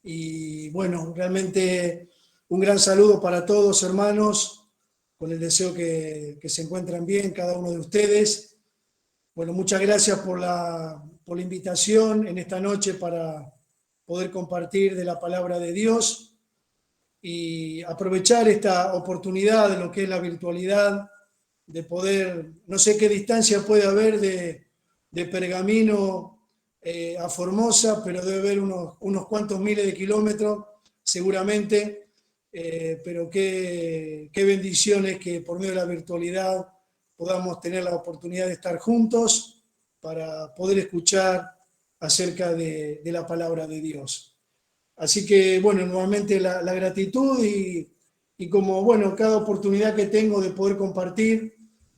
Y bueno, realmente un gran saludo para todos, hermanos, con el deseo que se encuentran bien cada uno de ustedes. Bueno, muchas gracias por la invitación en esta noche para poder compartir de la palabra de Dios y aprovechar esta oportunidad de lo que es la virtualidad, de poder, no sé qué distancia puede haber de Pergamino a Formosa, pero debe haber unos cuantos miles de kilómetros, seguramente, pero qué bendiciones que por medio de la virtualidad podamos tener la oportunidad de estar juntos para poder escuchar acerca de la palabra de Dios. Así que, bueno, nuevamente la gratitud y como, bueno, cada oportunidad que tengo de poder compartir,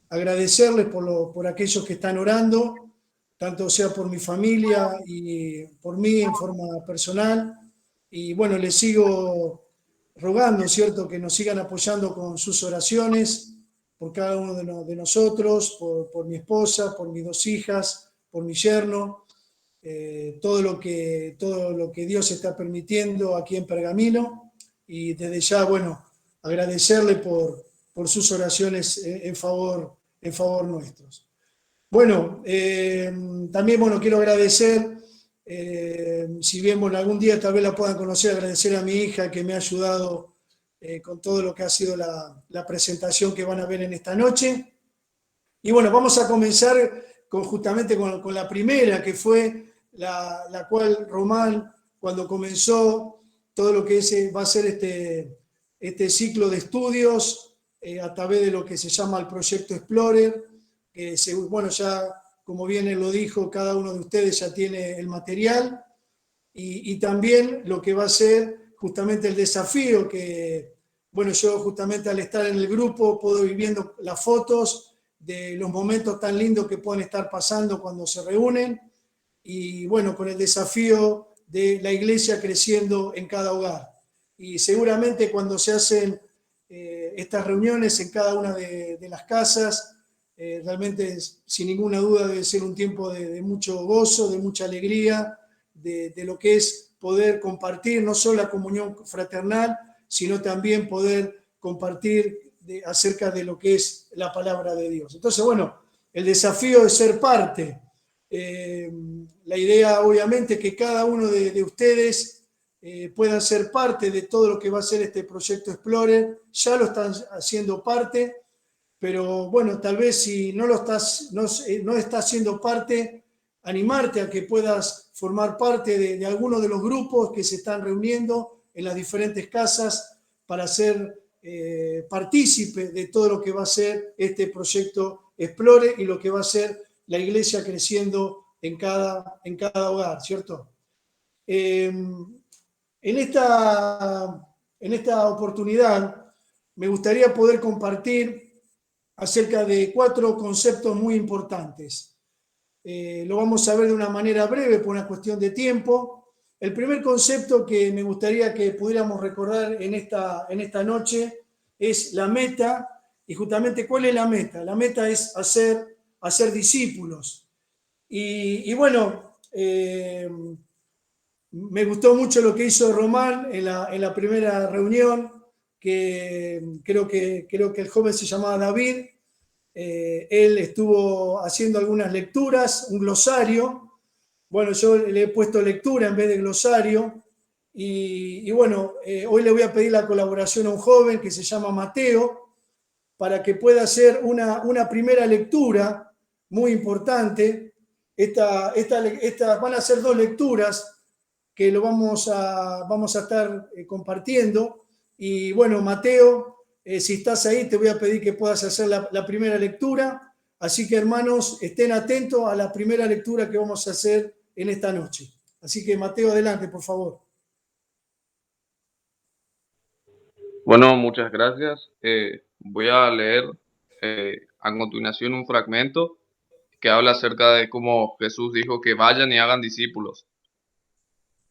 agradecerles por aquellos que están orando, tanto sea por mi familia y por mí en forma personal. Y bueno, les sigo rogando, ¿cierto?, que nos sigan apoyando con sus oraciones por cada uno de nosotros, por mi esposa, por mis dos hijas, por mi yerno, todo lo que Dios está permitiendo aquí en Pergamino. Y desde ya, bueno, agradecerle por sus oraciones en favor nuestros. Bueno, también, bueno, quiero agradecer, si bien, bueno, algún día tal vez la puedan conocer, agradecer a mi hija que me ha ayudado con todo lo que ha sido la presentación que van a ver en esta noche. Y bueno, vamos a comenzar justamente con la primera, que fue la cual Román, cuando comenzó todo lo que va a ser este ciclo de estudios a través de lo que se llama el Proyecto Explorer, que bueno, ya como bien él lo dijo, cada uno de ustedes ya tiene el material, y también lo que va a ser justamente el desafío que, bueno, yo justamente al estar en el grupo puedo ir viendo las fotos de los momentos tan lindos que pueden estar pasando cuando se reúnen, y bueno, con el desafío de la iglesia creciendo en cada hogar. Y seguramente cuando se hacen estas reuniones en cada una de las casas, realmente sin ninguna duda debe ser un tiempo de mucho gozo, de mucha alegría, de lo que es poder compartir no solo la comunión fraternal, sino también poder compartir acerca de lo que es la palabra de Dios. Entonces, bueno, el desafío de ser parte. La idea, obviamente, que cada uno de ustedes puedan ser parte de todo lo que va a ser este proyecto Explorer. Ya lo están haciendo parte, pero bueno, tal vez si no estás siendo parte, animarte a que puedas formar parte de alguno de los grupos que se están reuniendo en las diferentes casas para ser partícipe de todo lo que va a ser este proyecto Explore y lo que va a ser la iglesia creciendo en cada hogar, ¿cierto? En esta oportunidad me gustaría poder compartir acerca de 4 conceptos muy importantes. Lo vamos a ver de una manera breve por una cuestión de tiempo. El primer concepto que me gustaría que pudiéramos recordar en esta noche es la meta. Y justamente, ¿cuál es la meta? La meta es hacer discípulos. Y bueno, me gustó mucho lo que hizo Román en la primera reunión, que creo que el joven se llamaba David. Él estuvo haciendo algunas lecturas, un glosario. Bueno, yo le he puesto lectura en vez de glosario. Y bueno, hoy le voy a pedir la colaboración a un joven que se llama Mateo, para que pueda hacer una primera lectura muy importante. Van a ser 2 lecturas que lo vamos a estar compartiendo. Y bueno, Mateo, si estás ahí, te voy a pedir que puedas hacer la primera lectura. Así que, hermanos, estén atentos a la primera lectura que vamos a hacer en esta noche. Así que, Mateo, adelante, por favor. Bueno, muchas gracias. Voy a leer a continuación un fragmento que habla acerca de cómo Jesús dijo que vayan y hagan discípulos.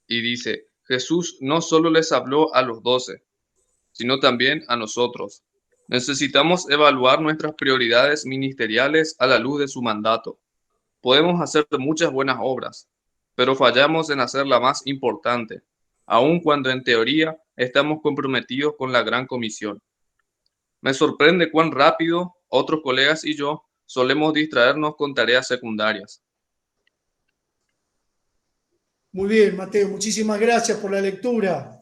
Y dice, Jesús no solo les habló a los 12, sino también a nosotros. Necesitamos evaluar nuestras prioridades ministeriales a la luz de su mandato. Podemos hacer muchas buenas obras, pero fallamos en hacer la más importante, aun cuando en teoría estamos comprometidos con la Gran Comisión. Me sorprende cuán rápido otros colegas y yo solemos distraernos con tareas secundarias. Muy bien, Mateo, muchísimas gracias por la lectura.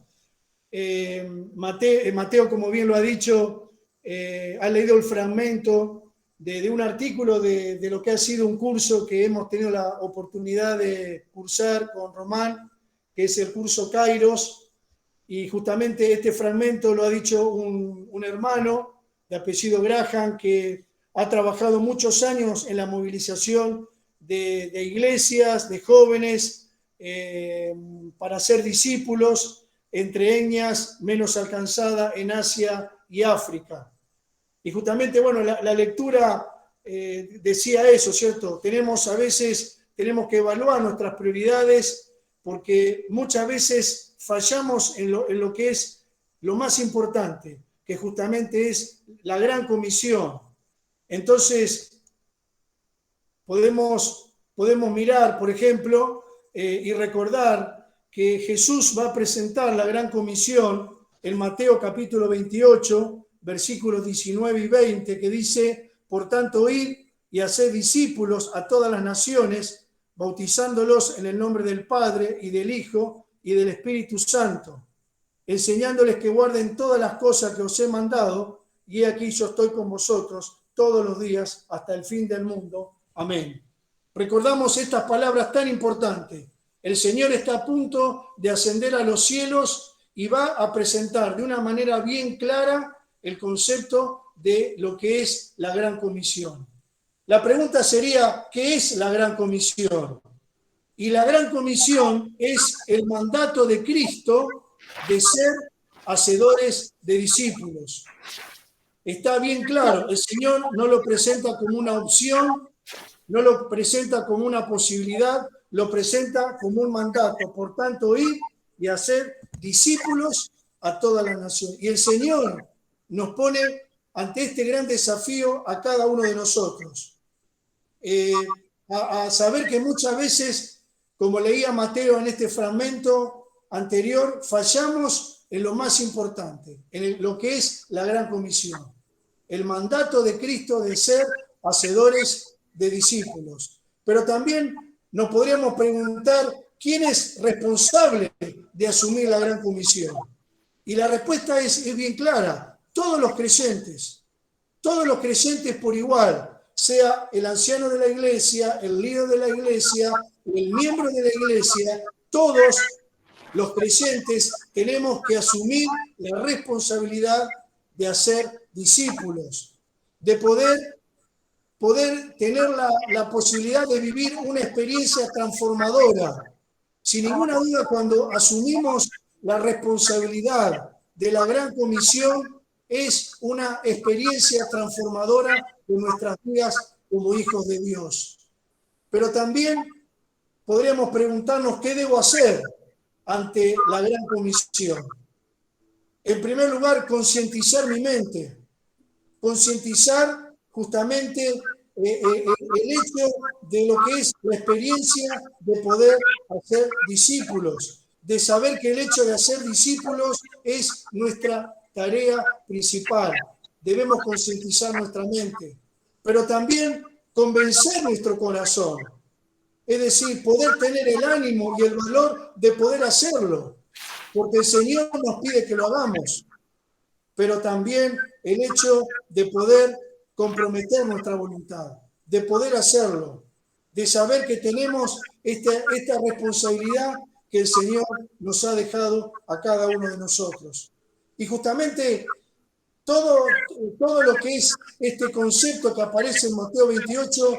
Mateo, como bien lo ha dicho, ha leído el fragmento de un artículo de lo que ha sido un curso que hemos tenido la oportunidad de cursar con Román, que es el curso Kairos, y justamente este fragmento lo ha dicho un hermano de apellido Graham, que ha trabajado muchos años en la movilización de iglesias, de jóvenes, para ser discípulos entre etnias menos alcanzadas en Asia y África. Y justamente, bueno, la lectura decía eso, ¿cierto? A veces tenemos que evaluar nuestras prioridades porque muchas veces fallamos en lo que es lo más importante, que justamente es la gran comisión. Entonces, podemos mirar, por ejemplo, y recordar que Jesús va a presentar la gran comisión en Mateo capítulo 28, versículos 19 y 20, que dice: por tanto, id y haced discípulos a todas las naciones, bautizándolos en el nombre del Padre y del Hijo y del Espíritu Santo, enseñándoles que guarden todas las cosas que os he mandado, y aquí yo estoy con vosotros todos los días hasta el fin del mundo. Amén. Recordamos estas palabras tan importantes. El Señor está a punto de ascender a los cielos y va a presentar de una manera bien clara el concepto de lo que es la Gran Comisión. La pregunta sería, ¿qué es la Gran Comisión? Y la Gran Comisión es el mandato de Cristo de ser hacedores de discípulos. Está bien claro, el Señor no lo presenta como una opción, no lo presenta como una posibilidad, lo presenta como un mandato. Por tanto, ir y hacer discípulos a toda la nación. Y el Señor nos pone ante este gran desafío a cada uno de nosotros. A saber que muchas veces, como leía Mateo en este fragmento anterior, fallamos en lo más importante, en lo que es la gran comisión. El mandato de Cristo de ser hacedores de discípulos. Pero también nos podríamos preguntar quién es responsable de asumir la gran comisión. Y la respuesta es bien clara: todos los creyentes por igual, sea el anciano de la iglesia, el líder de la iglesia, el miembro de la iglesia, todos los creyentes tenemos que asumir la responsabilidad de hacer discípulos, de poder tener la posibilidad de vivir una experiencia transformadora. Sin ninguna duda, cuando asumimos la responsabilidad de la gran comisión, es una experiencia transformadora de nuestras vidas como hijos de Dios. Pero también podríamos preguntarnos qué debo hacer ante la gran comisión. En primer lugar, concientizar mi mente, concientizar justamente el hecho de lo que es la experiencia de poder hacer discípulos, de saber que el hecho de hacer discípulos es nuestra tarea principal. Debemos concientizar nuestra mente, pero también convencer nuestro corazón. Es decir, poder tener el ánimo y el valor de poder hacerlo, porque el Señor nos pide que lo hagamos, pero también el hecho de poder comprometer nuestra voluntad, de poder hacerlo, de saber que tenemos esta responsabilidad que el Señor nos ha dejado a cada uno de nosotros. Y justamente todo lo que es este concepto que aparece en Mateo 28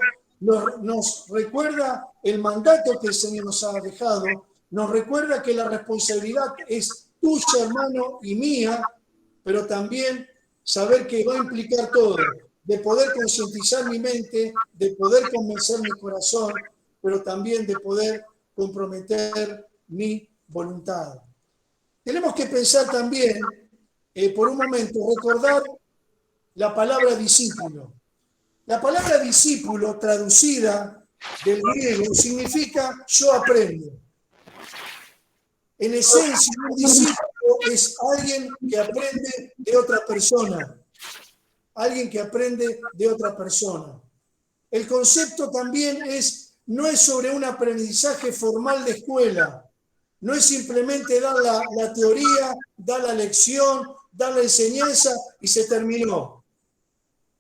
nos recuerda el mandato que el Señor nos ha dejado, nos recuerda que la responsabilidad es tuya, hermano, y mía, pero también saber que va a implicar todo, de poder concientizar mi mente, de poder convencer mi corazón, pero también de poder comprometer mi voluntad. Tenemos que pensar también, por un momento, recordar la palabra discípulo. La palabra discípulo, traducida del griego, significa yo aprendo. En esencia, un discípulo es alguien que aprende de otra persona. Alguien que aprende de otra persona. El concepto también no es sobre un aprendizaje formal de escuela. No es simplemente dar la teoría, dar la lección, dar la enseñanza y se terminó.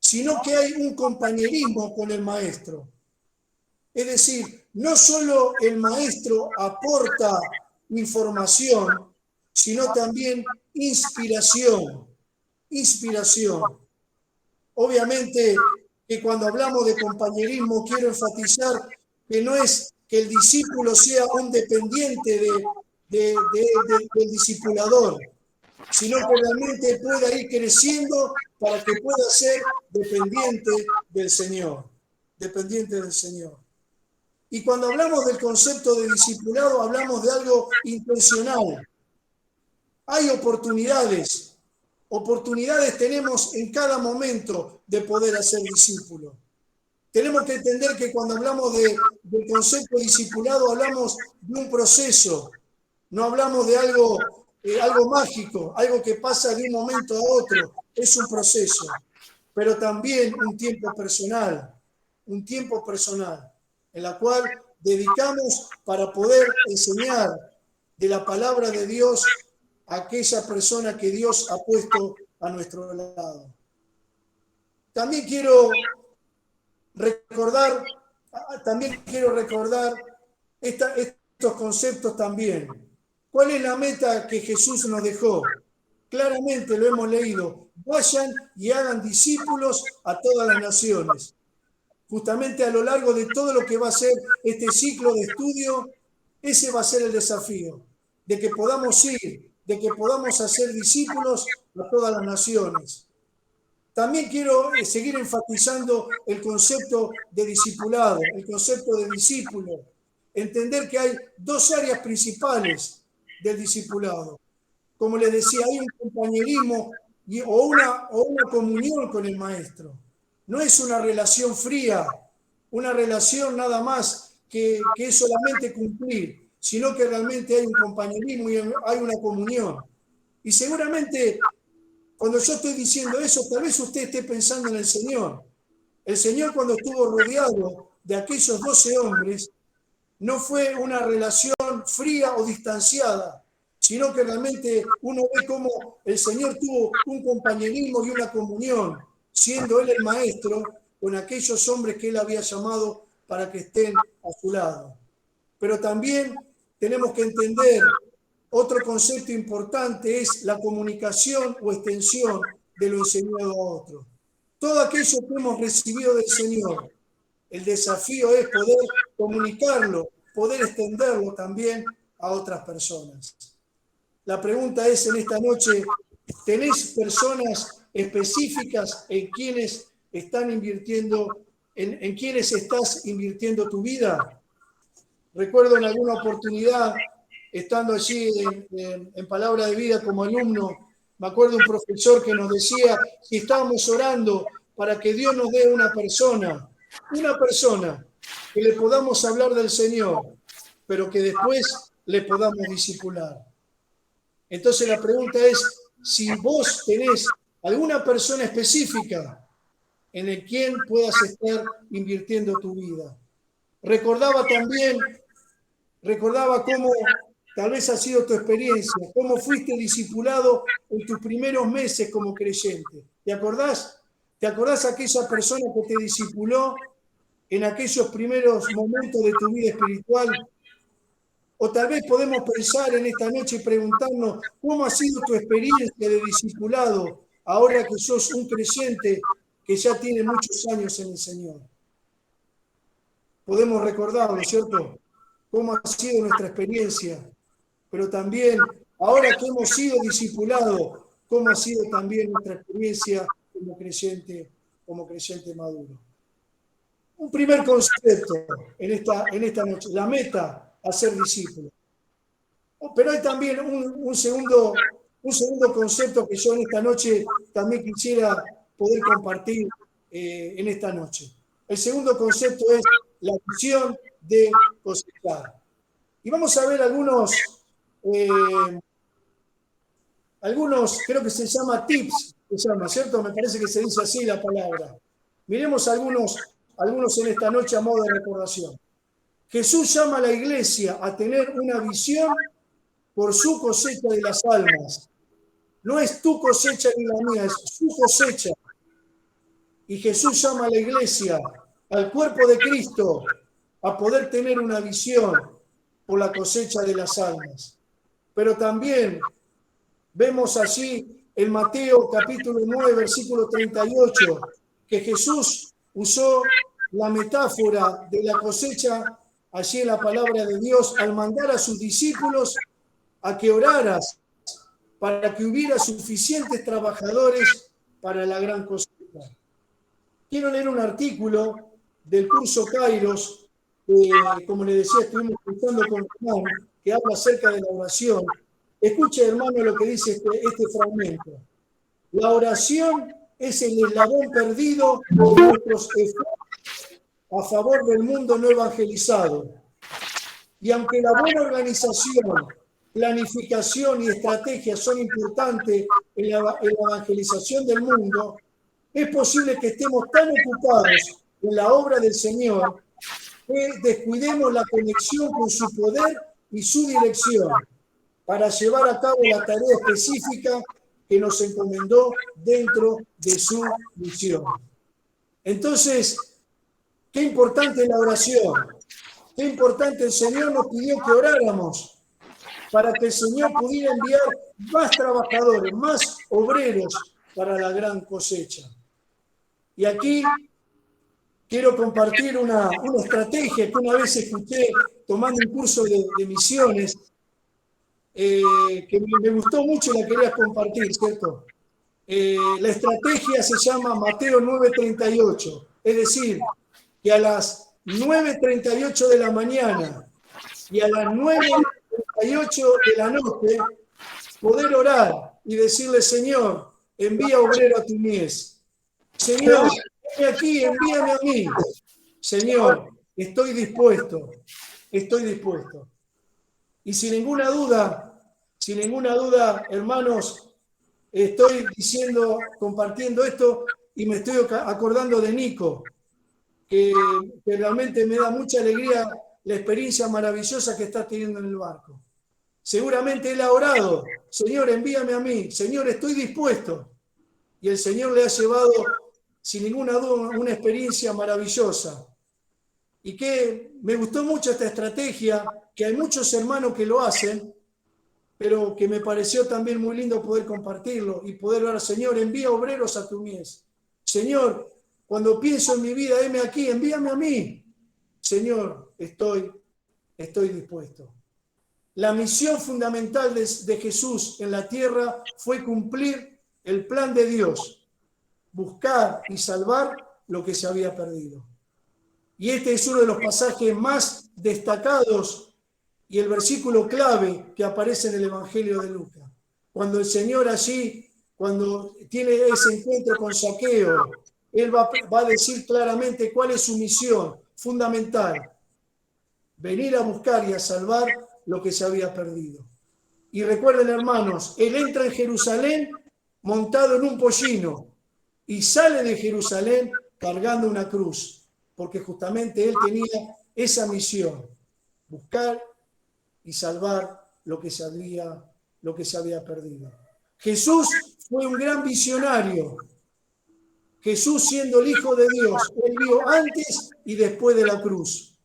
Sino que hay un compañerismo con el maestro. Es decir, no solo el maestro aporta información, sino también inspiración. Inspiración. Obviamente que cuando hablamos de compañerismo quiero enfatizar que no es que el discípulo sea un dependiente del discipulador, sino que realmente pueda ir creciendo para que pueda ser dependiente del Señor. Dependiente del Señor. Y cuando hablamos del concepto de discipulado, hablamos de algo intencional. Hay oportunidades. Oportunidades tenemos en cada momento de poder hacer discípulos. Tenemos que entender que cuando hablamos del concepto de discipulado, hablamos de un proceso. No hablamos de algo mágico, algo que pasa de un momento a otro. Es un proceso. Pero también un tiempo personal. Un tiempo personal en la cual dedicamos para poder enseñar de la palabra de Dios a aquella persona que Dios ha puesto a nuestro lado. También quiero recordar estos conceptos también. ¿Cuál es la meta que Jesús nos dejó? Claramente lo hemos leído. Vayan y hagan discípulos a todas las naciones. Justamente a lo largo de todo lo que va a ser este ciclo de estudio, ese va a ser el desafío, de que podamos ir, de que podamos hacer discípulos a todas las naciones. También quiero seguir enfatizando el concepto de discipulado, el concepto de discípulo. Entender que hay dos áreas principales del discipulado. Como les decía, hay un compañerismo o una comunión con el maestro. No es una relación fría, una relación nada más que es solamente cumplir, sino que realmente hay un compañerismo y hay una comunión. Y seguramente cuando yo estoy diciendo eso, tal vez usted esté pensando en el Señor. El Señor, cuando estuvo rodeado de aquellos 12 hombres, no fue una relación fría o distanciada, sino que realmente uno ve cómo el Señor tuvo un compañerismo y una comunión, siendo Él el maestro, con aquellos hombres que Él había llamado para que estén a su lado. Pero también tenemos que entender otro concepto importante es la comunicación o extensión de lo enseñado a otros. Todo aquello que hemos recibido del Señor, el desafío es poder comunicarlo, poder extenderlo también a otras personas. La pregunta es en esta noche, ¿tenés personas específicas en quienes están invirtiendo, en quienes estás invirtiendo tu vida? Recuerdo en alguna oportunidad, estando allí en Palabra de Vida como alumno, me acuerdo un profesor que nos decía, si estábamos orando para que Dios nos dé una persona que le podamos hablar del Señor, pero que después le podamos discipular. Entonces la pregunta es, si vos tenés alguna persona específica en el quien puedas estar invirtiendo tu vida. Recordaba cómo tal vez ha sido tu experiencia, cómo fuiste discipulado en tus primeros meses como creyente. ¿Te acordás? ¿Te acordás aquella persona que te discipuló en aquellos primeros momentos de tu vida espiritual? O tal vez podemos pensar en esta noche y preguntarnos cómo ha sido tu experiencia de discipulado ahora que sos un creyente que ya tiene muchos años en el Señor. Podemos recordarlo, ¿cierto? Cómo ha sido nuestra experiencia, pero también ahora que hemos sido discipulados, cómo ha sido también nuestra experiencia como creyente maduro. Un primer concepto en esta noche, la meta, hacer discípulos. Pero hay también un segundo concepto que yo en esta noche también quisiera poder compartir en esta noche. El segundo concepto es la visión de cosechar. Y vamos a ver algunos algunos, creo que se llama tips, se llama, ¿cierto? Me parece que se dice así la palabra. Miremos algunos en esta noche a modo de recordación. Jesús llama a la iglesia a tener una visión por su cosecha de las almas. No es tu cosecha ni la mía, es su cosecha. Y Jesús llama a la iglesia, al cuerpo de Cristo, a poder tener una visión por la cosecha de las almas. Pero también vemos allí en Mateo capítulo 9, versículo 38, que Jesús usó la metáfora de la cosecha allí en la palabra de Dios al mandar a sus discípulos a que oraras para que hubiera suficientes trabajadores para la gran cosecha. Quiero leer un artículo del curso Kairos, como les decía, estuvimos escuchando con Juan, que habla acerca de la oración. Escuche, hermano, lo que dice este fragmento. La oración es el eslabón perdido de nuestros esfuerzos a favor del mundo no evangelizado. Y aunque la buena organización, planificación y estrategia son importantes en la evangelización del mundo, es posible que estemos tan ocupados en la obra del Señor que descuidemos la conexión con su poder y su dirección para llevar a cabo la tarea específica que nos encomendó dentro de su misión. Entonces, qué importante es la oración. Qué importante, el Señor nos pidió que oráramos para que el Señor pudiera enviar más trabajadores, más obreros para la gran cosecha. Y aquí quiero compartir una estrategia que una vez escuché tomando un curso de misiones, que me gustó mucho y la quería compartir, ¿cierto? La estrategia se llama Mateo 9:38, es decir, que a las 9:38 de la mañana y a las 9:38 de la noche poder orar y decirle: Señor, envía obrero a tu mies. Señor, ven aquí, envíame a mí. Señor, estoy dispuesto, estoy dispuesto. Y sin ninguna duda, hermanos, estoy compartiendo esto y me estoy acordando de Nico, que realmente me da mucha alegría la experiencia maravillosa que está teniendo en el barco. Seguramente él ha orado: Señor, envíame a mí. Señor, estoy dispuesto. Y el Señor le ha llevado, sin ninguna duda, una experiencia maravillosa. Y que me gustó mucho esta estrategia, que hay muchos hermanos que lo hacen, pero que me pareció también muy lindo poder compartirlo y poder orar: Señor, envía obreros a tu mies. Señor, cuando pienso en mi vida, heme aquí, envíame a mí. Señor, estoy dispuesto. La misión fundamental de Jesús en la tierra fue cumplir el plan de Dios, buscar y salvar lo que se había perdido. Y este es uno de los pasajes más destacados y el versículo clave que aparece en el Evangelio de Lucas. Cuando el Señor allí, cuando tiene ese encuentro con Zaqueo, Él va a decir claramente cuál es su misión fundamental: venir a buscar y a salvar lo que se había perdido. Y recuerden, hermanos, Él entra en Jerusalén montado en un pollino y sale de Jerusalén cargando una cruz, porque justamente Él tenía esa misión: buscar y salvar lo que se había perdido. Jesús fue un gran visionario. Jesús, siendo el Hijo de Dios, Él vio antes y después de la cruz.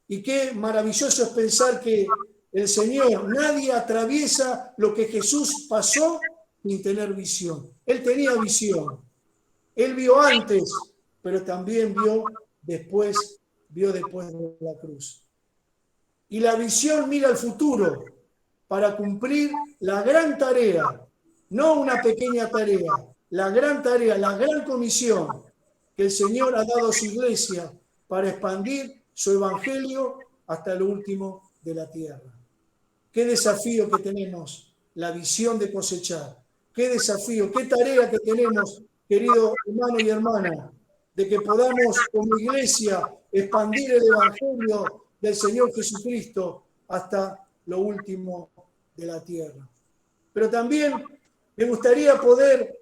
Y qué maravilloso es pensar que el Señor, nadie atraviesa lo que Jesús pasó sin tener visión. Él tenía visión. Él vio antes, pero también vio después de la cruz. Y la visión mira al futuro para cumplir la gran tarea, no una pequeña tarea, la gran tarea, la gran comisión que el Señor ha dado a su iglesia para expandir su evangelio hasta lo último de la tierra. Qué desafío que tenemos, la visión de cosechar. Qué desafío, qué tarea que tenemos, querido hermano y hermana, de que podamos como iglesia expandir el evangelio del Señor Jesucristo hasta lo último de la tierra. Pero también me gustaría poder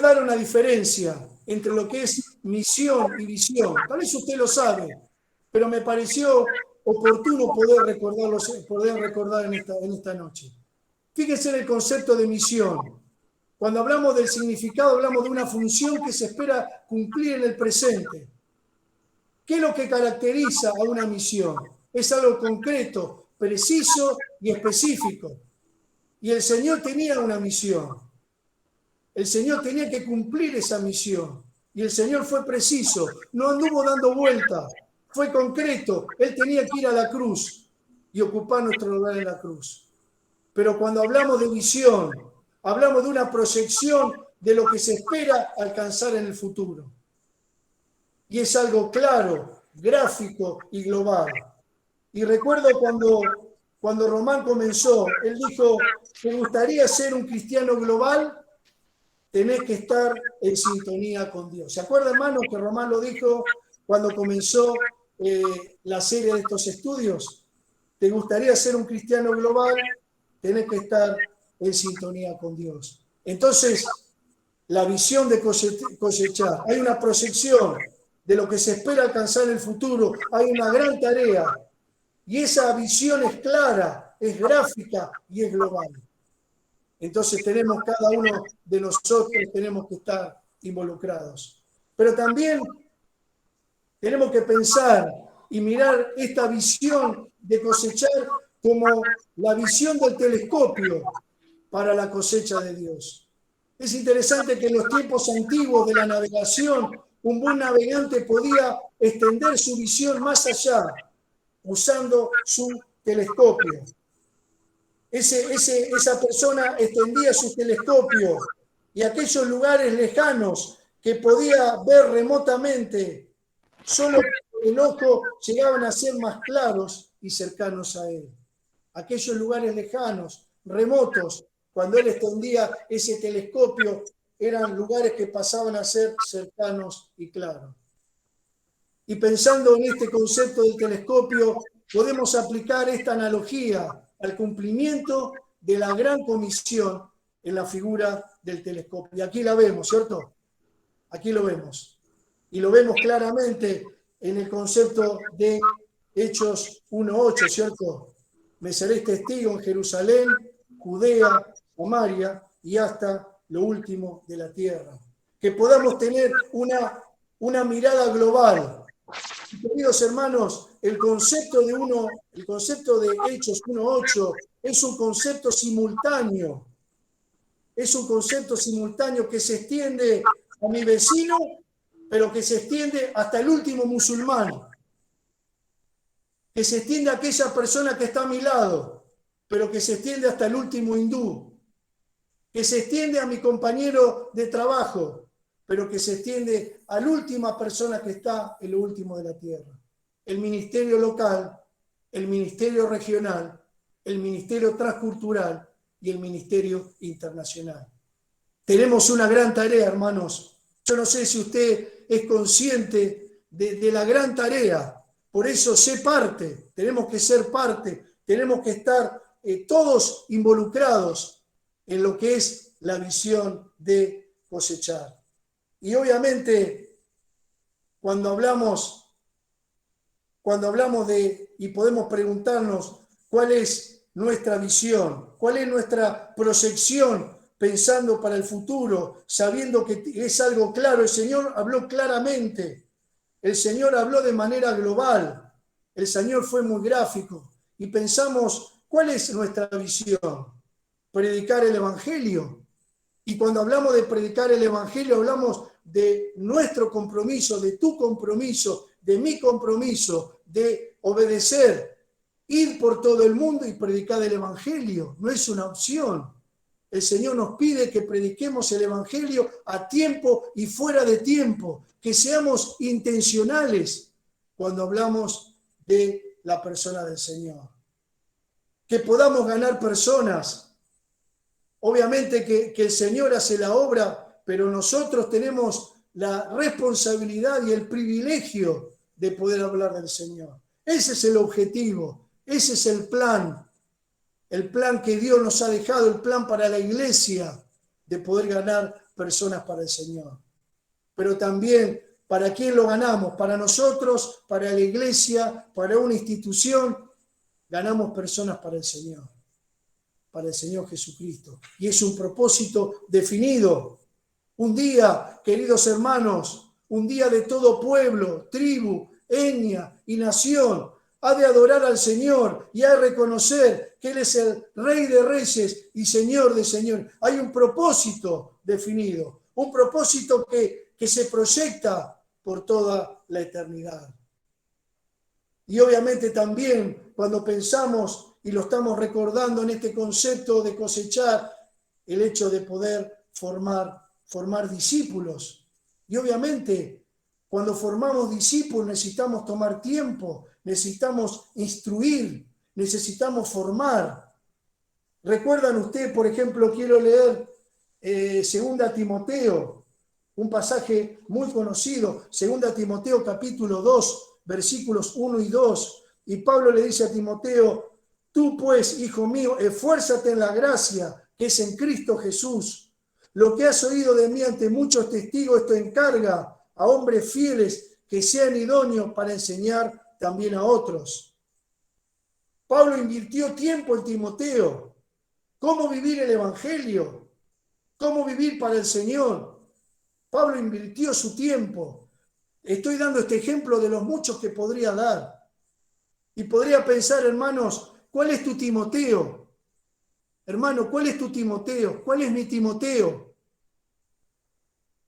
dar una diferencia entre lo que es misión y visión. Tal vez usted lo sabe, pero me pareció oportuno poder recordar en esta noche. Fíjense en el concepto de misión. Cuando hablamos del significado, hablamos de una función que se espera cumplir en el presente. ¿Qué es lo que caracteriza a una misión? Es algo concreto, preciso y específico. Y el Señor tenía una misión. El Señor tenía que cumplir esa misión. Y el Señor fue preciso, no anduvo dando vueltas, fue concreto. Él tenía que ir a la cruz y ocupar nuestro lugar en la cruz. Pero cuando hablamos de visión, hablamos de una proyección de lo que se espera alcanzar en el futuro. Y es algo claro, gráfico y global. Y recuerdo cuando Román comenzó, él dijo, ¿te gustaría ser un cristiano global? Tenés que estar en sintonía con Dios. ¿Se acuerda, hermano, que Román lo dijo cuando comenzó la serie de estos estudios? ¿Te gustaría ser un cristiano global? Tenés que estar en sintonía con Dios. Entonces, la visión de cosechar, hay una proyección de lo que se espera alcanzar en el futuro, hay una gran tarea, y esa visión es clara, es gráfica y es global. Entonces cada uno de nosotros tenemos que estar involucrados. Pero también tenemos que pensar y mirar esta visión de cosechar como la visión del telescopio para la cosecha de Dios. Es interesante que en los tiempos antiguos de la navegación, un buen navegante podía extender su visión más allá, usando su telescopio. Esa persona extendía su telescopio y aquellos lugares lejanos que podía ver remotamente, solo con el ojo llegaban a ser más claros y cercanos a él. Aquellos lugares lejanos, remotos, cuando él extendía ese telescopio, eran lugares que pasaban a ser cercanos y claros. Y pensando en este concepto del telescopio, podemos aplicar esta analogía al cumplimiento de la gran comisión en la figura del telescopio. Y aquí la vemos, ¿cierto? Aquí lo vemos. Y lo vemos claramente en el concepto de Hechos 1:8, ¿cierto? Me seréis testigo en Jerusalén, Judea, Samaria y hasta lo último de la tierra. Que podamos tener una mirada global. Queridos hermanos, el concepto de Hechos 1:8 es un concepto simultáneo. Es un concepto simultáneo que se extiende a mi vecino, pero que se extiende hasta el último musulmán. Que se extiende a aquella persona que está a mi lado, pero que se extiende hasta el último hindú. Que se extiende a mi compañero de trabajo, pero que se extiende a la última persona que está en lo último de la tierra. El ministerio local, el ministerio regional, el ministerio transcultural y el ministerio internacional. Tenemos una gran tarea, hermanos. Yo no sé si usted es consciente de la gran tarea. Por eso sé parte, tenemos que ser parte, tenemos que estar todos involucrados en lo que es la visión de cosechar. Y obviamente, cuando hablamos y podemos preguntarnos cuál es nuestra visión, cuál es nuestra proyección pensando para el futuro, sabiendo que es algo claro, el Señor habló claramente, el Señor habló de manera global, el Señor fue muy gráfico y pensamos, ¿cuál es nuestra visión? Predicar el Evangelio. Y cuando hablamos de predicar el Evangelio, hablamos de nuestro compromiso, de tu compromiso, de mi compromiso, de obedecer, ir por todo el mundo y predicar el Evangelio. No es una opción. El Señor nos pide que prediquemos el Evangelio a tiempo y fuera de tiempo, que seamos intencionales cuando hablamos de la persona del Señor. Que podamos ganar personas. Obviamente que el Señor hace la obra, pero nosotros tenemos la responsabilidad y el privilegio de poder hablar del Señor. Ese es el objetivo, Ese es el plan que Dios nos ha dejado, el plan para la iglesia, de poder ganar personas para el Señor. Pero también, ¿para quién lo ganamos? Para nosotros, para la iglesia, para una institución, ganamos personas para el Señor Jesucristo. Y es un propósito definido. Un día, queridos hermanos, un día de todo pueblo, tribu, etnia y nación, ha de adorar al Señor y ha de reconocer que Él es el Rey de Reyes y Señor de Señores. Hay un propósito definido, un propósito que se proyecta por toda la eternidad. Y obviamente también cuando pensamos y lo estamos recordando en este concepto de cosechar, el hecho de poder formar discípulos. Y obviamente cuando formamos discípulos necesitamos tomar tiempo, necesitamos instruir, necesitamos formar. ¿Recuerdan ustedes, por ejemplo, quiero leer 2 Timoteo, un pasaje muy conocido, 2 Timoteo capítulo 2, versículos 1 y 2, y Pablo le dice a Timoteo: tú pues, hijo mío, esfuérzate en la gracia que es en Cristo Jesús. Lo que has oído de mí ante muchos testigos, esto encarga a hombres fieles que sean idóneos para enseñar también a otros. Pablo invirtió tiempo en Timoteo. ¿Cómo vivir el Evangelio? ¿Cómo vivir para el Señor? Pablo invirtió su tiempo. Estoy dando este ejemplo de los muchos que podría dar. Y podría pensar, hermanos, ¿cuál es tu Timoteo? Hermano, ¿cuál es tu Timoteo? ¿Cuál es mi Timoteo?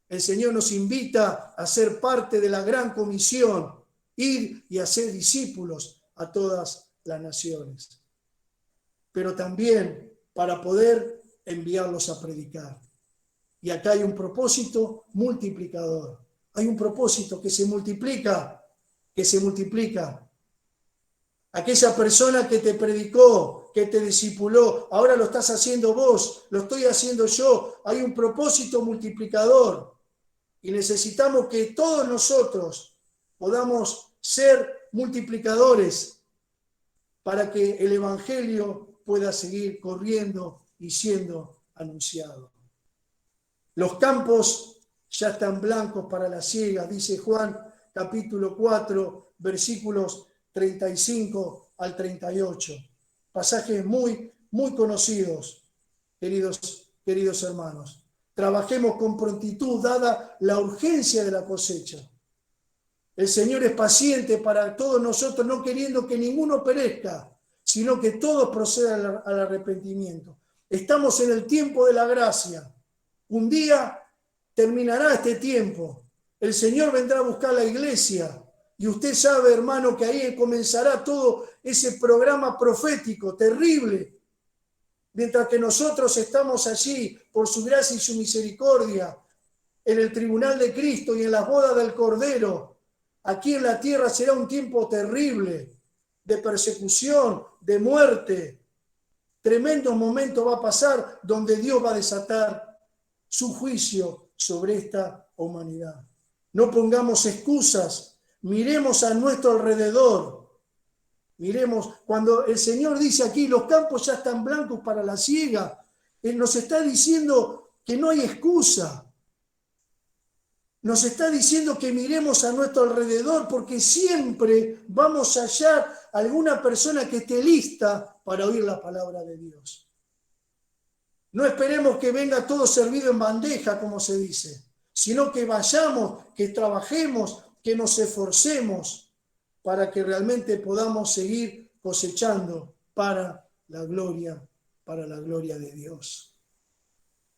El Señor nos invita a ser parte de la gran comisión, ir y hacer discípulos a todas las naciones. Pero también para poder enviarlos a predicar. Y acá hay un propósito multiplicador. Hay un propósito que se multiplica. Aquella persona que te predicó, que te discipuló, ahora lo estás haciendo vos, lo estoy haciendo yo. Hay un propósito multiplicador. Y necesitamos que todos nosotros podamos ser multiplicadores para que el Evangelio pueda seguir corriendo y siendo anunciado. Los campos ya están blancos para la siega, dice Juan capítulo 4, versículos 35 al 38. Pasajes muy, muy conocidos, queridos hermanos. Trabajemos con prontitud, dada la urgencia de la cosecha. El Señor es paciente para todos nosotros, no queriendo que ninguno perezca, sino que todos procedan al arrepentimiento. Estamos en el tiempo de la gracia. Un día terminará este tiempo. El Señor vendrá a buscar la iglesia. Y usted sabe, hermano, que ahí comenzará todo ese programa profético terrible. Mientras que nosotros estamos allí por su gracia y su misericordia, en el tribunal de Cristo y en las bodas del Cordero, aquí en la tierra será un tiempo terrible de persecución, de muerte. Tremendo momento va a pasar donde Dios va a desatar su juicio sobre esta humanidad. No pongamos excusas, miremos a nuestro alrededor. Miremos, cuando el Señor dice aquí, los campos ya están blancos para la siega, Él nos está diciendo que no hay excusa. Nos está diciendo que miremos a nuestro alrededor porque siempre vamos a hallar alguna persona que esté lista para oír la palabra de Dios. No esperemos que venga todo servido en bandeja, como se dice, sino que vayamos, que trabajemos, que nos esforcemos para que realmente podamos seguir cosechando para la gloria de Dios.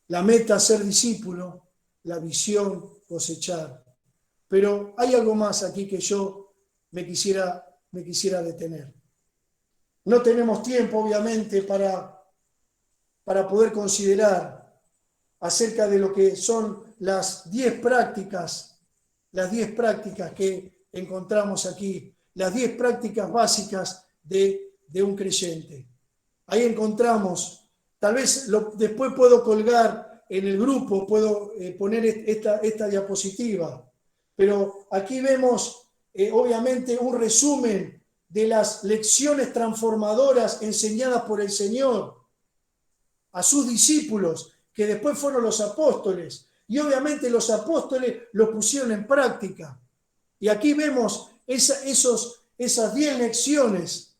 La meta, ser discípulo, la visión, cosechar. Pero hay algo más aquí que yo me quisiera detener. No tenemos tiempo, obviamente, para poder considerar acerca de lo que son las 10 prácticas que encontramos aquí, las 10 prácticas básicas de un creyente. Ahí encontramos, tal vez después puedo colgar en el grupo, puedo poner esta diapositiva, pero aquí vemos obviamente un resumen de las lecciones transformadoras enseñadas por el Señor a sus discípulos, que después fueron los apóstoles. Y obviamente los apóstoles lo pusieron en práctica. Y aquí vemos esas 10 lecciones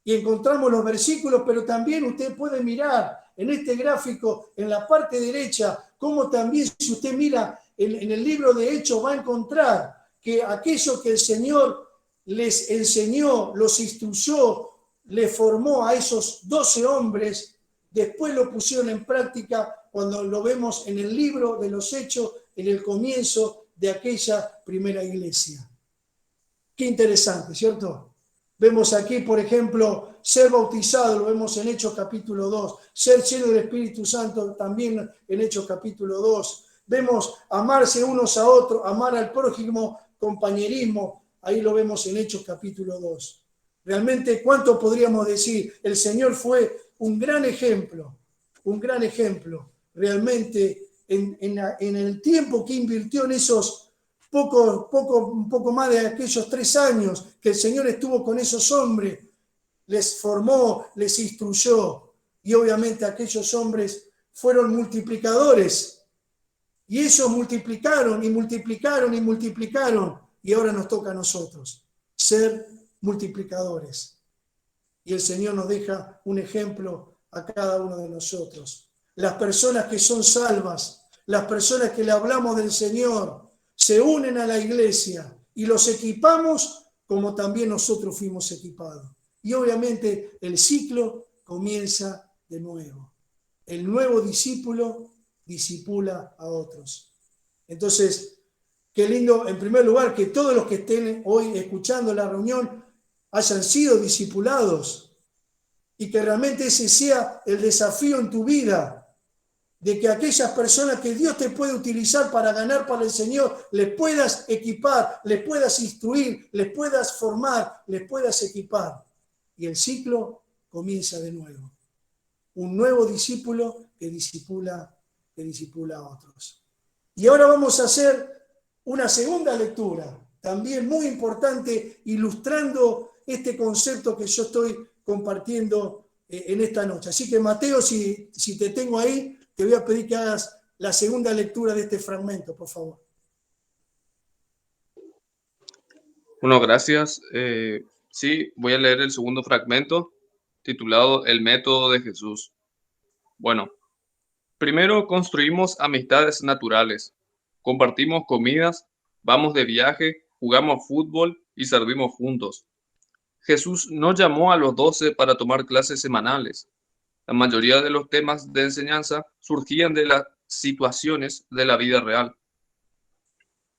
y encontramos los versículos, pero también usted puede mirar en este gráfico, en la parte derecha, cómo también si usted mira en el libro de Hechos va a encontrar que aquello que el Señor les enseñó, los instruyó, les formó a esos 12 hombres, después lo pusieron en práctica cuando lo vemos en el libro de los Hechos, en el comienzo de aquella primera iglesia. Qué interesante, ¿cierto? Vemos aquí, por ejemplo, ser bautizado, lo vemos en Hechos capítulo 2, ser lleno del Espíritu Santo también en Hechos capítulo 2. Vemos amarse unos a otros, amar al prójimo, compañerismo, ahí lo vemos en Hechos capítulo 2. Realmente, ¿cuánto podríamos decir? El Señor fue un gran ejemplo, realmente en el tiempo que invirtió en esos un poco más de aquellos 3 años que el Señor estuvo con esos hombres, les formó, les instruyó, y obviamente aquellos hombres fueron multiplicadores, y ellos multiplicaron y multiplicaron y multiplicaron, y ahora nos toca a nosotros ser multiplicadores. Y el Señor nos deja un ejemplo a cada uno de nosotros. Las personas que son salvas, las personas que le hablamos del Señor, se unen a la iglesia y los equipamos como también nosotros fuimos equipados. Y obviamente el ciclo comienza de nuevo. El nuevo discípulo discipula a otros. Entonces, qué lindo, en primer lugar, que todos los que estén hoy escuchando la reunión hayan sido discipulados y que realmente ese sea el desafío en tu vida, de que aquellas personas que Dios te puede utilizar para ganar para el Señor, les puedas equipar, les puedas instruir, les puedas formar, les puedas equipar. Y el ciclo comienza de nuevo. Un nuevo discípulo que discipula a otros. Y ahora vamos a hacer una segunda lectura, también muy importante, ilustrando este concepto que yo estoy compartiendo en esta noche. Así que Mateo, si te tengo ahí, te voy a pedir que hagas la segunda lectura de este fragmento, por favor. Bueno, gracias. Sí, voy a leer el segundo fragmento titulado El método de Jesús. Bueno, primero construimos amistades naturales, compartimos comidas, vamos de viaje, jugamos fútbol y servimos juntos. Jesús no llamó a los 12 para tomar clases semanales. La mayoría de los temas de enseñanza surgían de las situaciones de la vida real.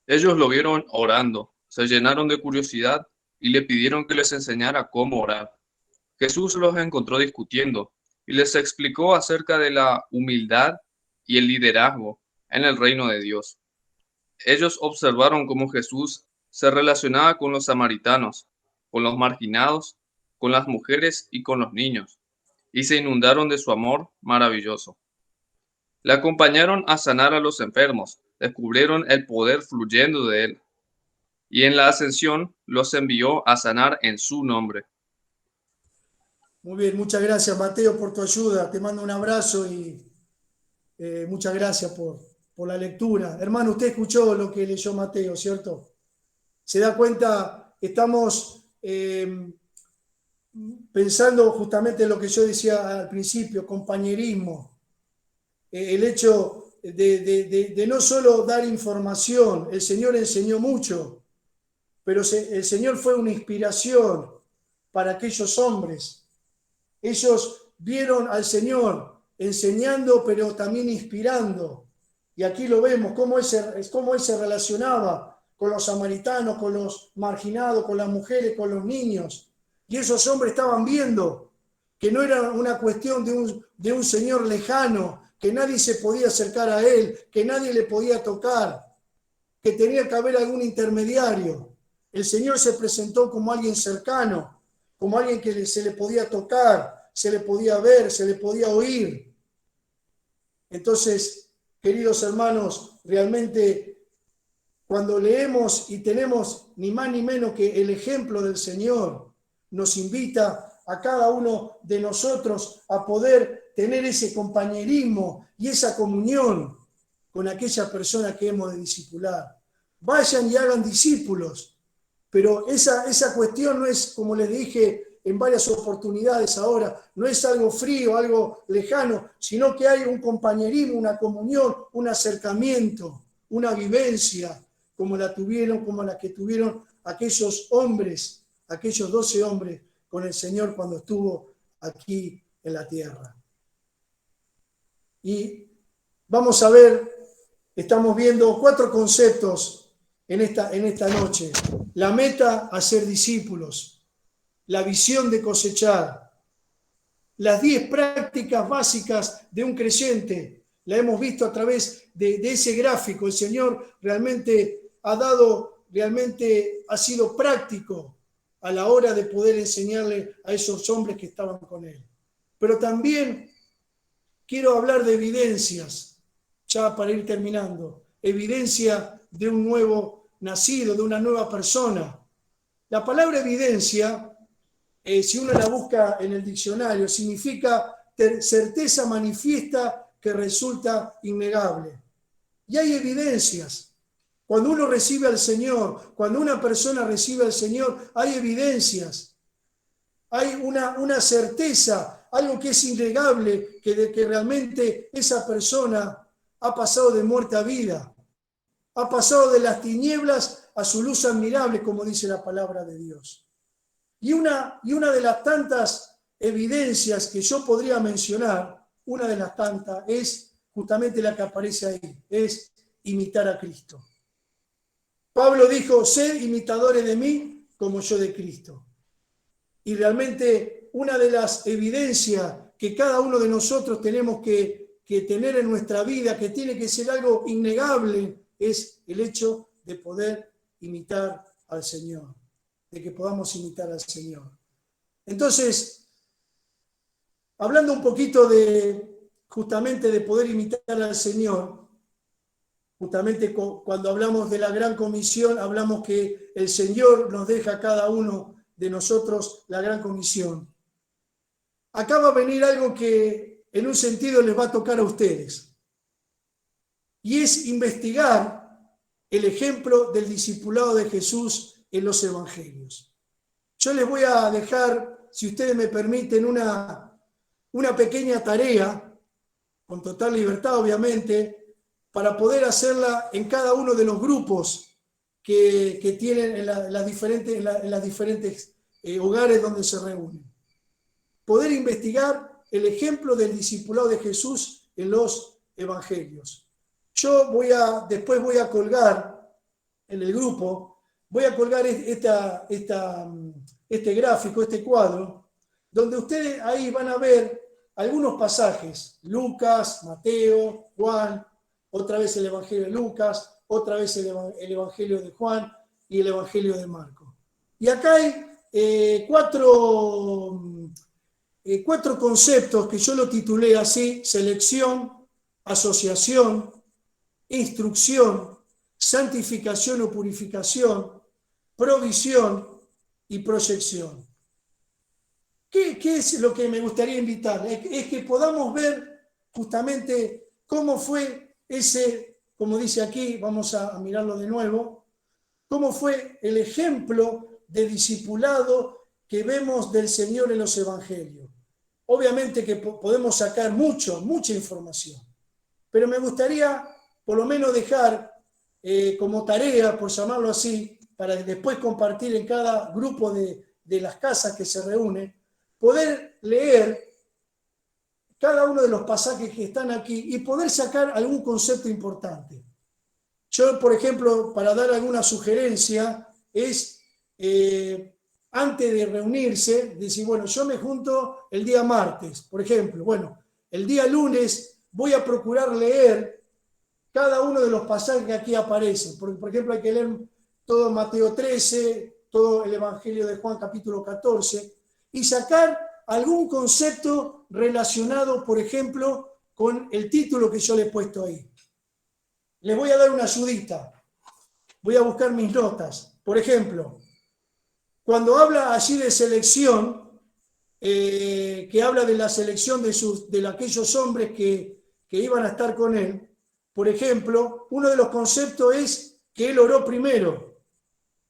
Ellos lo vieron orando, se llenaron de curiosidad y le pidieron que les enseñara cómo orar. Jesús los encontró discutiendo y les explicó acerca de la humildad y el liderazgo en el reino de Dios. Ellos observaron cómo Jesús se relacionaba con los samaritanos, con los marginados, con las mujeres y con los niños, y se inundaron de su amor maravilloso. Le acompañaron a sanar a los enfermos, descubrieron el poder fluyendo de él, y en la ascensión los envió a sanar en su nombre. Muy bien, muchas gracias Mateo por tu ayuda, te mando un abrazo y muchas gracias por la lectura. Hermano, usted escuchó lo que leyó Mateo, ¿cierto? Se da cuenta, estamos pensando justamente en lo que yo decía al principio, compañerismo, el hecho de no solo dar información, el Señor enseñó mucho, pero el Señor fue una inspiración para aquellos hombres. Ellos vieron al Señor enseñando, pero también inspirando. Y aquí lo vemos, cómo Él se relacionaba con los samaritanos, con los marginados, con las mujeres, con los niños. Y esos hombres estaban viendo que no era una cuestión de un Señor lejano, que nadie se podía acercar a Él, que nadie le podía tocar, que tenía que haber algún intermediario. El Señor se presentó como alguien cercano, como alguien que se le podía tocar, se le podía ver, se le podía oír. Entonces, queridos hermanos, realmente cuando leemos y tenemos ni más ni menos que el ejemplo del Señor, nos invita a cada uno de nosotros a poder tener ese compañerismo y esa comunión con aquella persona que hemos de discipular. Vayan y hagan discípulos, pero esa cuestión no es, como les dije en varias oportunidades ahora, no es algo frío, algo lejano, sino que hay un compañerismo, una comunión, un acercamiento, una vivencia, como la que tuvieron aquellos hombres, aquellos 12 hombres con el Señor cuando estuvo aquí en la tierra. Y vamos a ver, estamos viendo 4 conceptos en esta noche. La meta, hacer discípulos. La visión de cosechar. Las 10 prácticas básicas de un creyente. La hemos visto a través de ese gráfico. El Señor realmente ha sido práctico a la hora de poder enseñarle a esos hombres que estaban con él. Pero también quiero hablar de evidencias, ya para ir terminando. Evidencia de un nuevo nacido, de una nueva persona. La palabra evidencia, si uno la busca en el diccionario, significa certeza manifiesta que resulta innegable. Y hay evidencias. Cuando uno recibe al Señor, cuando una persona recibe al Señor, hay evidencias. Hay una certeza, algo que es innegable, que realmente esa persona ha pasado de muerte a vida. Ha pasado de las tinieblas a su luz admirable, como dice la palabra de Dios. Y una de las tantas evidencias que yo podría mencionar, una de las tantas, es justamente la que aparece ahí, es imitar a Cristo. Pablo dijo, sed imitadores de mí como yo de Cristo. Y realmente una de las evidencias que cada uno de nosotros tenemos que tener en nuestra vida, que tiene que ser algo innegable, es el hecho de poder imitar al Señor, de que podamos imitar al Señor. Entonces, hablando un poquito justamente de poder imitar al Señor, justamente cuando hablamos de la gran comisión, hablamos que el Señor nos deja a cada uno de nosotros la gran comisión. Acá va a venir algo que en un sentido les va a tocar a ustedes, y es investigar el ejemplo del discipulado de Jesús en los evangelios. Yo les voy a dejar, si ustedes me permiten, una pequeña tarea, con total libertad obviamente, para poder hacerla en cada uno de los grupos que tienen en las diferentes hogares donde se reúnen. Poder investigar el ejemplo del discipulado de Jesús en los evangelios. Yo después voy a colgar en el grupo, voy a colgar este gráfico, este cuadro, donde ustedes ahí van a ver algunos pasajes, Lucas, Mateo, Juan, otra vez el Evangelio de Lucas, otra vez el Evangelio de Juan y el Evangelio de Marcos. Y acá hay cuatro conceptos que yo lo titulé así: selección, asociación, instrucción, santificación o purificación, provisión y proyección. ¿Qué es lo que me gustaría invitar? Es que podamos ver justamente cómo fue como dice aquí, vamos a mirarlo de nuevo, cómo fue el ejemplo de discipulado que vemos del Señor en los evangelios. Obviamente que podemos sacar mucha información, pero me gustaría por lo menos dejar como tarea, por llamarlo así, para después compartir en cada grupo de las casas que se reúnen, poder leer cada uno de los pasajes que están aquí y poder sacar algún concepto importante. Yo, por ejemplo, para dar alguna sugerencia, es antes de reunirse, decir, bueno, yo me junto el día martes, por ejemplo. Bueno, el día lunes voy a procurar leer cada uno de los pasajes que aquí aparecen. Por ejemplo, hay que leer todo Mateo 13, todo el Evangelio de Juan capítulo 14, y sacar algún concepto relacionado, por ejemplo, con el título que yo le he puesto ahí. Les voy a dar una ayudita. Voy a buscar mis notas. Por ejemplo, cuando habla allí de selección, que habla de la selección de aquellos hombres que iban a estar con él, por ejemplo, uno de los conceptos es que él oró primero.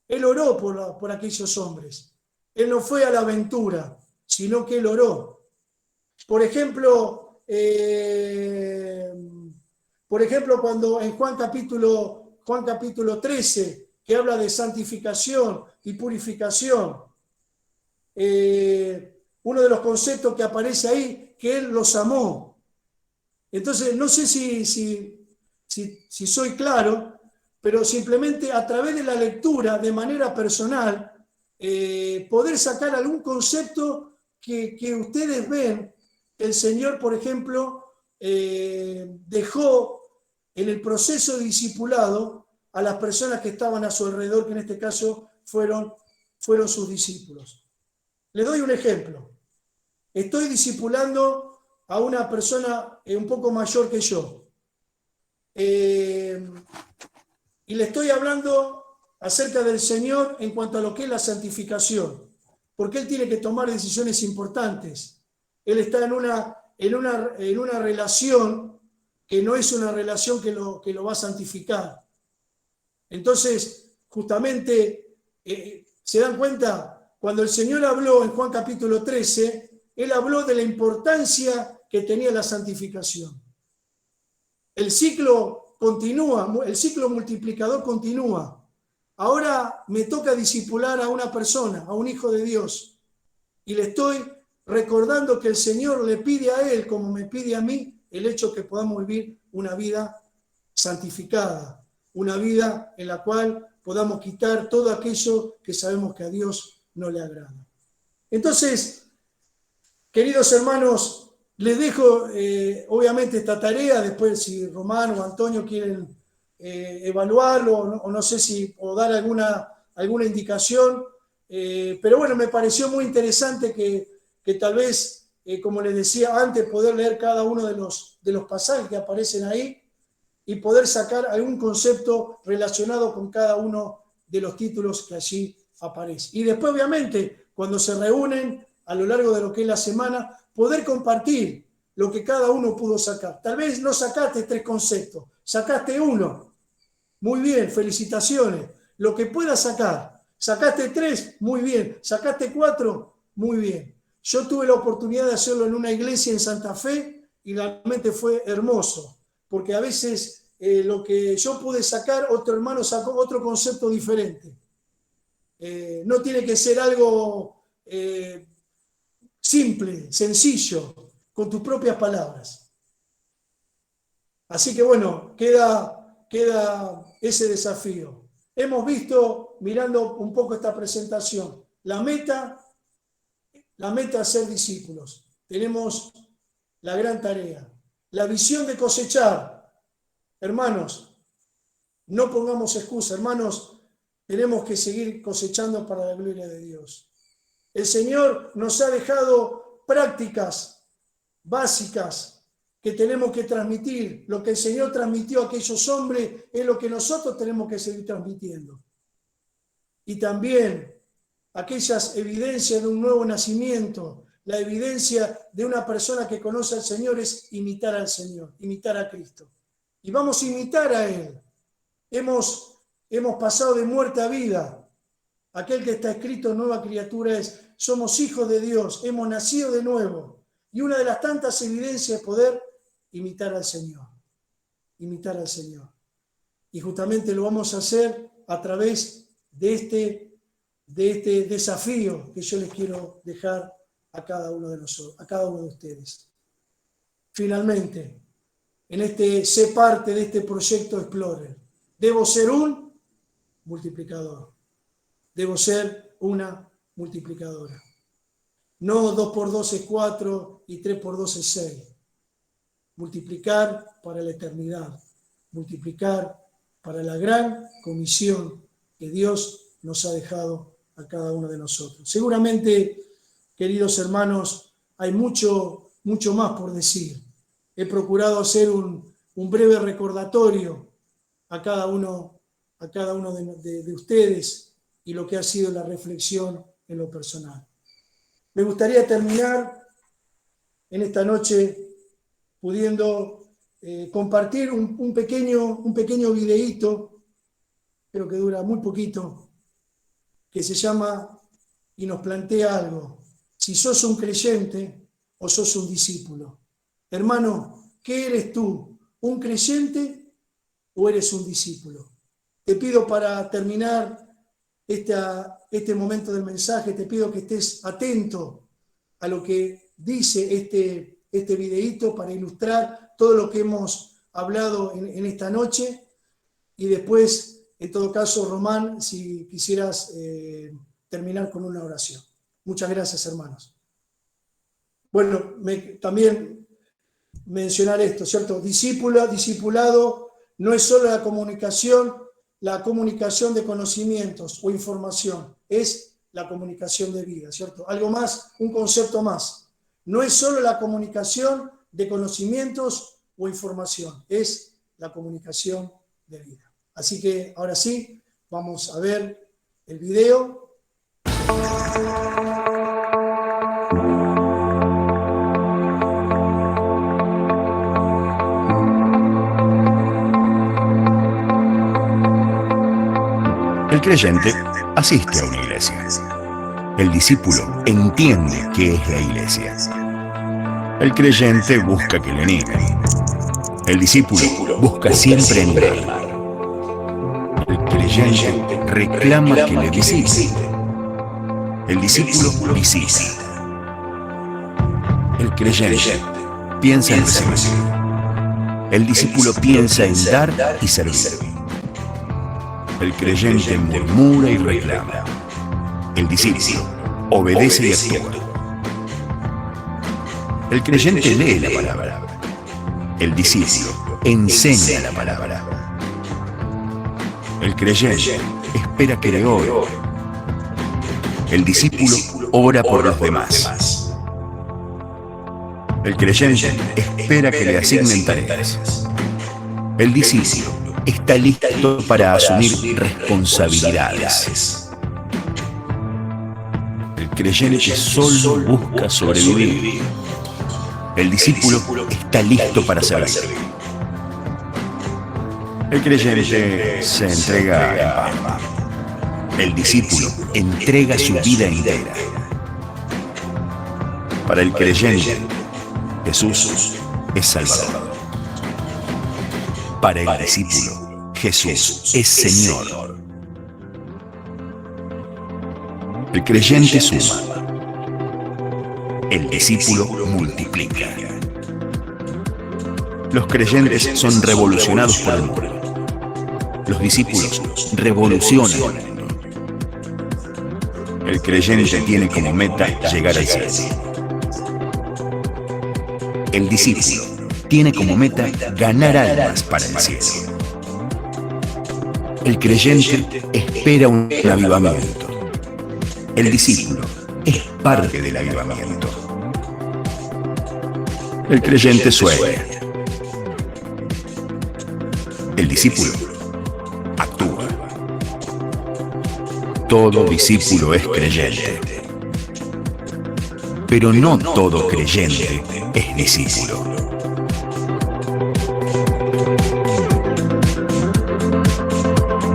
Él oró por aquellos hombres. Él no fue a la aventura, sino que él oró. Por ejemplo, cuando en Juan capítulo 13, que habla de santificación y purificación, uno de los conceptos que aparece ahí, que él los amó. Entonces, no sé si soy claro, pero simplemente a través de la lectura, de manera personal, poder sacar algún concepto que ustedes ven. El Señor, por ejemplo, dejó en el proceso de discipulado a las personas que estaban a su alrededor, que en este caso fueron sus discípulos. Les doy un ejemplo. Estoy discipulando a una persona un poco mayor que yo. Y le estoy hablando acerca del Señor en cuanto a lo que es la santificación, porque Él tiene que tomar decisiones importantes. Él está en una relación que no es una relación que lo va a santificar. Entonces, justamente, ¿se dan cuenta? Cuando el Señor habló en Juan capítulo 13, Él habló de la importancia que tenía la santificación. El ciclo continúa, el ciclo multiplicador continúa. Ahora me toca discipular a una persona, a un hijo de Dios, y le estoy recordando que el Señor le pide a él, como me pide a mí, el hecho que podamos vivir una vida santificada, una vida en la cual podamos quitar todo aquello que sabemos que a Dios no le agrada. Entonces, queridos hermanos, les dejo obviamente esta tarea, después si Román o Antonio quieren evaluarlo o no sé si o dar alguna indicación, pero bueno, me pareció muy interesante que tal vez, como les decía antes, poder leer cada uno de los pasajes que aparecen ahí y poder sacar algún concepto relacionado con cada uno de los títulos que allí aparecen. Y después, obviamente, cuando se reúnen a lo largo de lo que es la semana, poder compartir lo que cada uno pudo sacar. Tal vez no sacaste 3 conceptos, sacaste 1. Muy bien, felicitaciones. Lo que puedas sacar. Sacaste 3, muy bien. Sacaste 4, muy bien. Yo tuve la oportunidad de hacerlo en una iglesia en Santa Fe y realmente fue hermoso, porque a veces lo que yo pude sacar, otro hermano sacó otro concepto diferente. No tiene que ser algo simple, sencillo, con tus propias palabras. Así que bueno, queda ese desafío. Hemos visto, mirando un poco esta presentación, la meta es ser discípulos. Tenemos la gran tarea. La visión de cosechar. Hermanos, no pongamos excusa. Hermanos, tenemos que seguir cosechando para la gloria de Dios. El Señor nos ha dejado prácticas básicas que tenemos que transmitir. Lo que el Señor transmitió a aquellos hombres es lo que nosotros tenemos que seguir transmitiendo. Y también aquellas evidencias de un nuevo nacimiento, la evidencia de una persona que conoce al Señor es imitar al Señor, imitar a Cristo. Y vamos a imitar a Él. Hemos pasado de muerte a vida. Aquel que está escrito, nueva criatura es, somos hijos de Dios, hemos nacido de nuevo. Y una de las tantas evidencias es poder imitar al Señor. Imitar al Señor. Y justamente lo vamos a hacer a través de este desafío que yo les quiero dejar a cada uno de nosotros, a cada uno de ustedes. Finalmente, sé parte de este proyecto Explorer. Debo ser un multiplicador. Debo ser una multiplicadora. No 2 por 2 es 4 y 3 por 2 es 6. Multiplicar para la eternidad. Multiplicar para la gran comisión que Dios nos ha dejado a cada uno de nosotros. Seguramente, queridos hermanos, hay mucho más por decir. He procurado hacer un breve recordatorio a cada uno de ustedes y lo que ha sido la reflexión en lo personal. Me gustaría terminar en esta noche pudiendo compartir un pequeño videíto, pero que dura muy poquito, que se llama y nos plantea algo. Si sos un creyente o sos un discípulo. Hermano, ¿qué eres tú? ¿Un creyente o eres un discípulo? Te pido para terminar este momento del mensaje, te pido que estés atento a lo que dice este videíto para ilustrar todo lo que hemos hablado en esta noche. Y después, en todo caso, Román, si quisieras terminar con una oración. Muchas gracias, hermanos. Bueno, también mencionar esto, ¿cierto? Discipulado no es solo la comunicación de conocimientos o información, es la comunicación de vida, ¿cierto? Algo más, un concepto más. No es solo la comunicación de conocimientos o información, es la comunicación de vida. Así que ahora sí, vamos a ver el video. El creyente asiste a una iglesia. El discípulo entiende qué es la iglesia. El creyente busca que le nieguen. El discípulo busca siempre entrar. El creyente reclama que le visite. El discípulo visita. El creyente piensa en recibir. El discípulo piensa en dar y servir. El creyente murmura y reclama. El discípulo obedece y actúa. El creyente lee la palabra. El discípulo enseña la palabra. El creyente espera que le ore. El discípulo ora por los demás. El creyente espera que le asignen tareas. El discípulo está listo para asumir responsabilidades. El creyente solo busca sobrevivir. El discípulo está listo para servir. El creyente se entrega en paz. El discípulo entrega su vida entera. Para el creyente, Jesús es Salvador. Para el discípulo, Jesús es Señor. El creyente suma. El discípulo multiplica. Los creyentes son revolucionados por el mundo. Los discípulos revolucionan el mundo. El creyente tiene como meta llegar al cielo. El discípulo tiene como meta ganar almas para el cielo. El creyente espera un avivamiento. El discípulo es parte del avivamiento. El creyente sueña. El discípulo actúa. Todo discípulo es creyente. Pero no todo creyente es discípulo.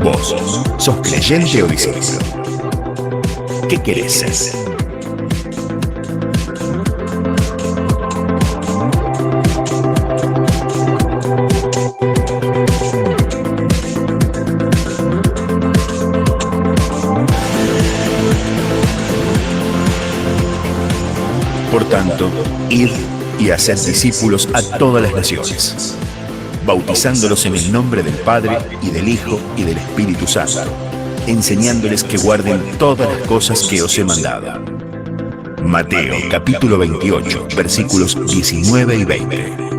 ¿Vos sos creyente o discípulo? ¿Qué querés ser? Por tanto, id y haced discípulos a todas las naciones, bautizándolos en el nombre del Padre, y del Hijo, y del Espíritu Santo, enseñándoles que guarden todas las cosas que os he mandado. Mateo, capítulo 28, versículos 19 y 20.